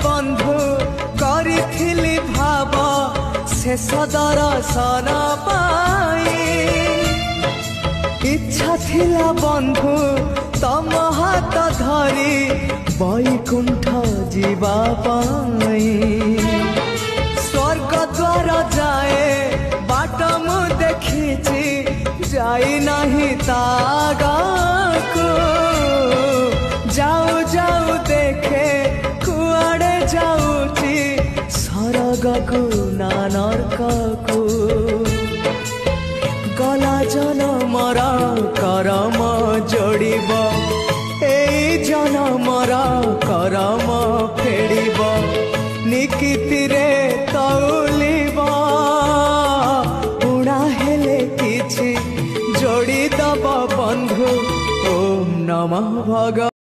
बंधु करिथिली भाव शेष दर्शन पाई इच्छा थिला बंधु तम हाथ धरी वैकुंठ जीवा पाई स्वर्ग द्वार जाए बाट मु देखी जाई नहीं तागाको जाऊ जाऊ देखे कुआड़े जाऊची सरग को ना नरक को गला जनमर करम जोड़ब जनमर करम फेड़ब निकिति रे तौलिब उड़ा हेले किछि जोड़ी दब बंधु ओम नमः भगवान।